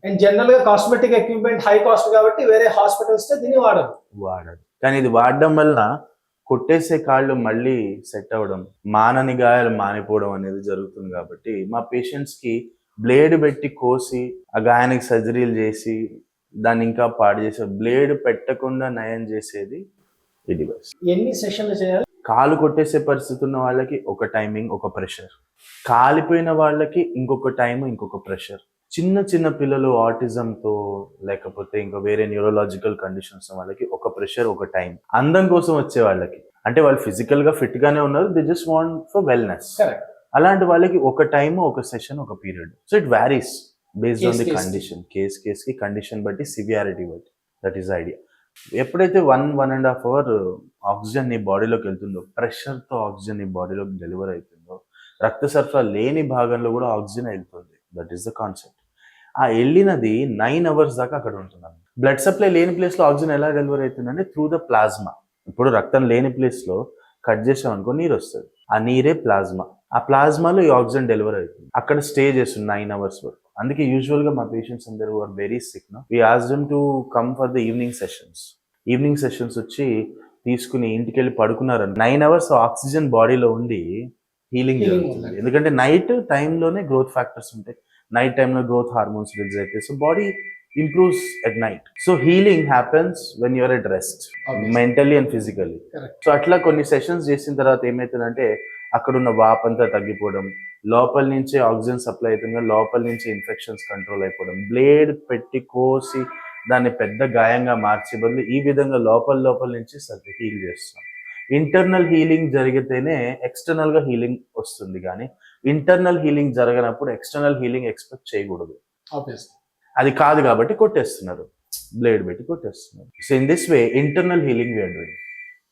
And general గా cosmetic equipment high cost కాబట్టి వేరే హాస్పిటల్స్ దీన్ని వాడరు. కానీ ఇది వాడడం వలన కొట్టేసే కాళ్ళు మళ్ళీ సెట్ అవ్వడం, మానని గాయాలు మానిపోవడం అనేది జరుగుతుంది. కాబట్టి మా పేషెంట్స్కి బ్లేడ్ పెట్టి కోసి ఆ గాయానికి సర్జరీలు చేసి దాన్ని ఇంకా పాడు చేసే, బ్లేడ్ పెట్టకుండా నయం చేసేది ఈ డివైస్. ఎన్ని సెషన్లు చేయాలి? కాలు కొట్టేసే పరిస్థితి ఉన్న వాళ్ళకి ఒక టైమింగ్, ఒక ప్రెషర్. కాలిపోయిన వాళ్ళకి ఇంకొక టైం, ఇంకొక ప్రెషర్. చిన్న చిన్న పిల్లలు ఆటిజంతో లేకపోతే ఇంకా వేరే న్యూరోలాజికల్ కండిషన్స్ వాళ్ళకి ఒక ప్రెషర్, ఒక టైం. అందం కోసం వచ్చే వాళ్ళకి, అంటే వాళ్ళు ఫిజికల్ గా ఫిట్ గానే ఉన్నారు, they just want for wellness. అలాంటి వాళ్ళకి ఒక టైం, ఒక సెషన్, ఒక period. So it varies based on the condition, case కి కండిషన్ బట్టి, సివియారిటీ బట్టి. That is idea. ఎప్పుడైతే 1.5 అవర్ ఆక్సిజన్ నీ బాడీలోకి వెళ్తుందో, ప్రెషర్తో ఆక్సిజన్ నీ బాడీలోకి డెలివర్ అవుతుందో, రక్త సరఫరా లేని భాగంలో కూడా ఆక్సిజన్ వెళ్తుంది. That is the concept. ఆ వెళ్ళినది 9 అవర్స్ దాకా అక్కడ ఉంటున్నాను. బ్లడ్ సప్లై లేని ప్లేస్లో ఆక్సిజన్ ఎలా డెలివర్ అవుతుందంటే త్రూ ద ప్లాజ్మా. ఇప్పుడు రక్తం లేని ప్లేస్లో కట్ చేసాం అనుకో నీరు వస్తుంది, ఆ నీరే ప్లాజ్మా. ఆ ప్లాజ్మాలో ఈ ఆక్సిజన్ డెలివర్ అవుతుంది. అక్కడ స్టే చేస్తుంది 9 అవర్స్ వరకు. అందుకే యూజువల్గా మా పేషెంట్స్ అందరూ are very sick no, we ask them to come for the evening sessions. Evening sessions వచ్చి తీసుకుని ఇంటికి వెళ్ళి పడుకున్నారు 9 అవర్స్ ఆక్సిజన్ బాడీలో ఉండి హీలింగ్ జరుగుతుంది. ఎందుకంటే నైట్ టైంలోనే గ్రోత్ ఫ్యాక్టర్స్ ఉంటాయి, నైట్ టైంలో గ్రోత్ హార్మోన్స్ రిలీజ్ అవుతాయి. So body improves at night. So healing happens when you're at rest, mentally and physically. So అట్లా కొన్ని సెషన్స్ చేసిన తర్వాత ఏమవుతుందంటే అక్కడున్న వాపంతా తగ్గిపోవడం, లోపల నుంచే ఆక్సిజన్ సప్లై అవుతుంది, లోపల నుంచి ఇన్ఫెక్షన్స్ కంట్రోల్ అయిపోవడం. బ్లేడ్ పెట్టి కోసి దాన్ని పెద్ద గాయంగా మార్చే బదులు ఈ విధంగా లోపల నుంచి హీల్ చేస్తాం. ఇంటర్నల్ హీలింగ్ జరిగితేనే ఎక్స్టర్నల్ గా హీలింగ్ వస్తుంది, కానీ ఇంటర్నల్ హీలింగ్ జరగనప్పుడు ఎక్స్టర్నల్ హీలింగ్ ఎక్స్పెక్ట్ చేయకూడదు. అది కాదు కాబట్టి కొట్టేస్తున్నారు, బ్లేడ్ పెట్టి కొట్టేస్తున్నారు. So in this way internal healing we are doing.